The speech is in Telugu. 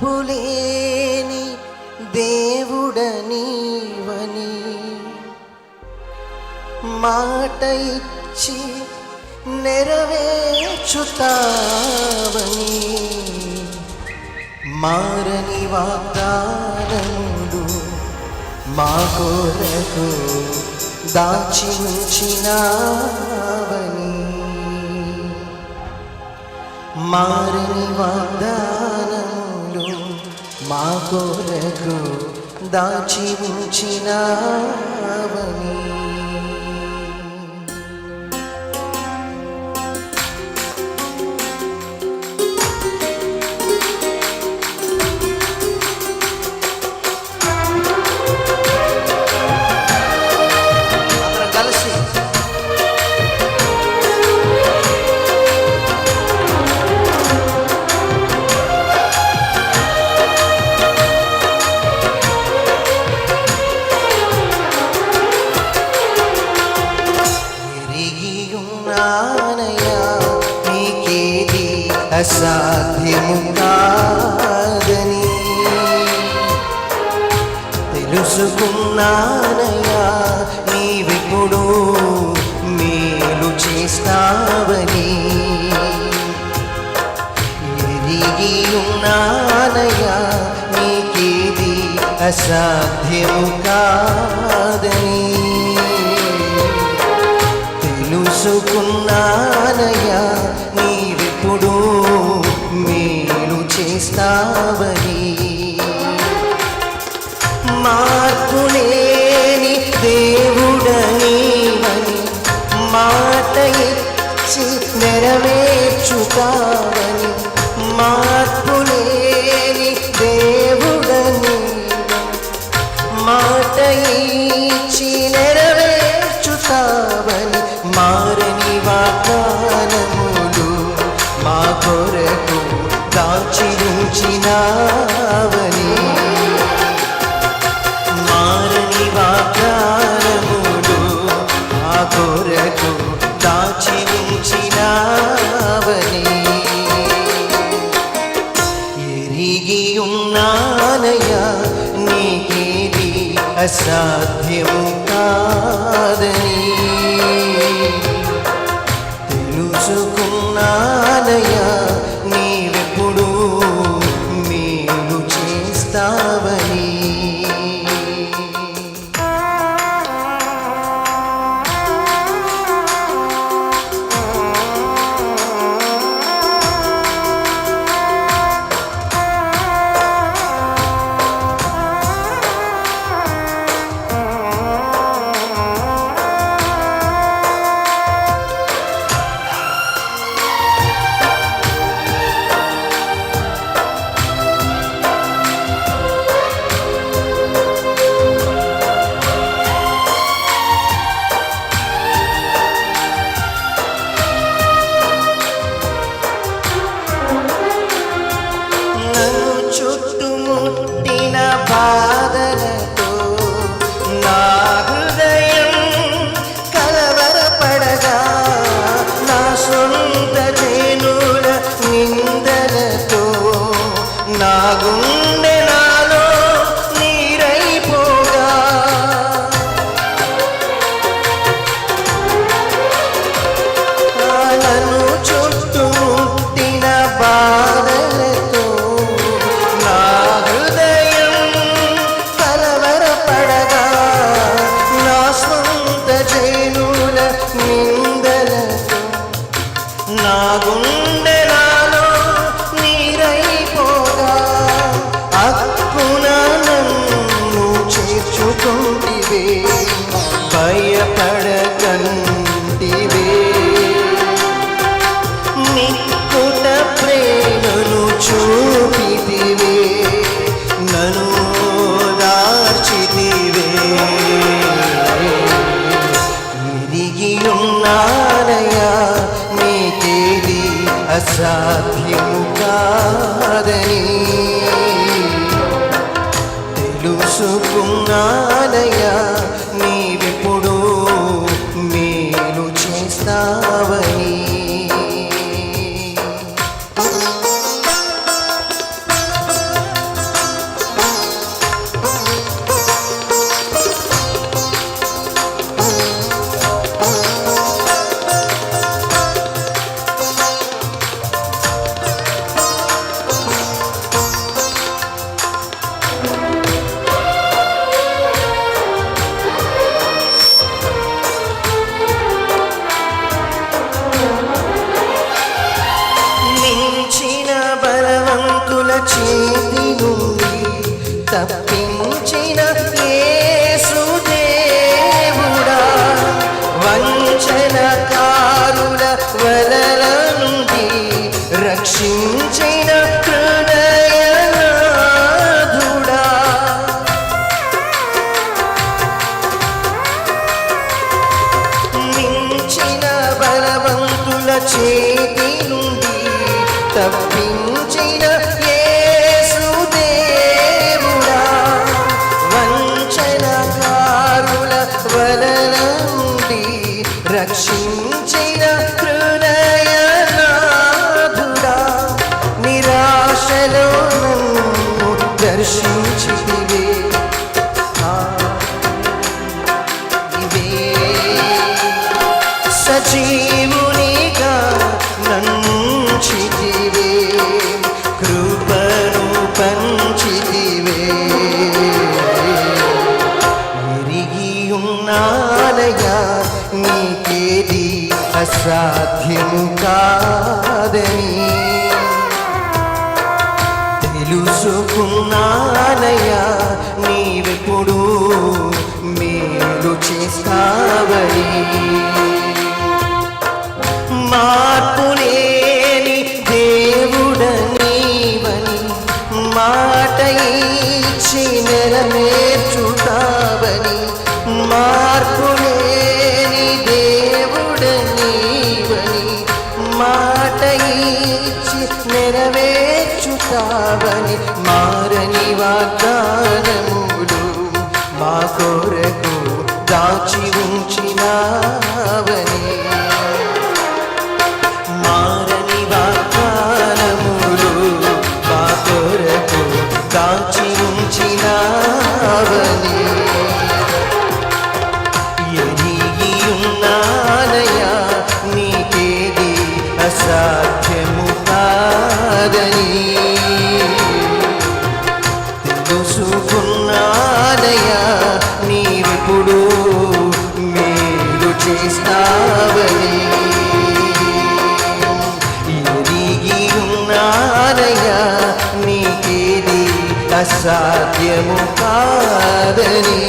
మార్పులేని దేవుడనీవని మాట ఇచ్చి నెరవేర్చుతావని మారని వాగ్దానములు మా కొరకు దాచి ఉంచినావని మారని వాగ్దానములు మా కొరకు దాచి ఉంచినావని అసాధ్యము కాదని తెలుసుకున్నానయ్యా, నీవెప్పుడు మేలు చేస్తావని ఎరిగి ఉన్నానయ్యా, నీకేది అసాధ్యము కాదని తెలుసుకున్నానయ్యా, నీవెప్పుడు మేలు చేస్తావని మార్పులేని దేవుడనీవని మాట ఇచ్చి నెరవేర్చుతావని మార్పులేని దేవుడనీవని మాట ఇచ్చి నెరవేర్చుతావని మారని వాగ్దానములు మా కొరకు దాచి ఉంచినావని మారని వాగ్దానములు మా కొరకు దాచి ఉంచినావని ఎరిగి ఉన్నానయ్యా, నీకేది అసాధ్యము కాదని తెలుసుకున్నానయ్యా, నీవెప్పుడు మేలు చేస్తావని చుట్టుముట్టిన బాధలతో నా హృదయం కలవరపడగా, నా సొంత జనుల నిందలతో నా గుండె నాలో నీరైపోగా, నన్ను చుట్టుముట్టిన బాధలతో నా గుండె నాలో నీరైపోగా, అక్కున నన్ను చేర్చుకుంటివే, భయపడకంటివే, నిక్కుట ప్రేమను చూపితివే, నన్ను దార్చితివే. ఎరిగి ఉన్నానయ్యా, నీకేది అసాధ్యము కాదని తెలుసుకున్నానయ్యా, నీవెప్పుడు మేలు చేస్తావని చేతి నుండి తప్పించిన యేసుదేవుడా, వంచనకారుల వలల నుండి రక్షించిన హృదయనాథుడా, మించిన బలవంతుల చేతి నుండి తప్పించిన యేసుదేవుడా, వంచనకారుల వలల నుండి రక్షించిన హృదయనాథుడా, నిరాశలో నన్ను దర్శించితివే, సజీవునిగా నన్నుంచితివే, కృపను పంచితివే. ఎరిగి ఉన్నానయ్యా నీకేది అసాధ్యము కాదని, తెలుసుకున్నానయ్యా నీవెప్పుడు మేలు చేస్తావని. మార్పులేని దేవుడనీవని మాట ఇచ్చి నెరవేర్చుతావని, మార్పులేని దేవుడనీవని మాట ఇచ్చి నెరవేర్చుతావని, మారని వాగ్దానములు మా కొరకు దాచి ఉంచినావని, మారని వాగ్దానములు మా కొరకు దాచి ఉంచినావని. ఎరిగి ఉన్నానయ్యా నీకేది అసాధ్యము కాదని, తెలుసుకున్నానయ్యా నీవెప్పుడు మేలు చేస్తావని. ఎరిగి ఉన్నానయ్యా నీకేది అసాధ్యము కాదని.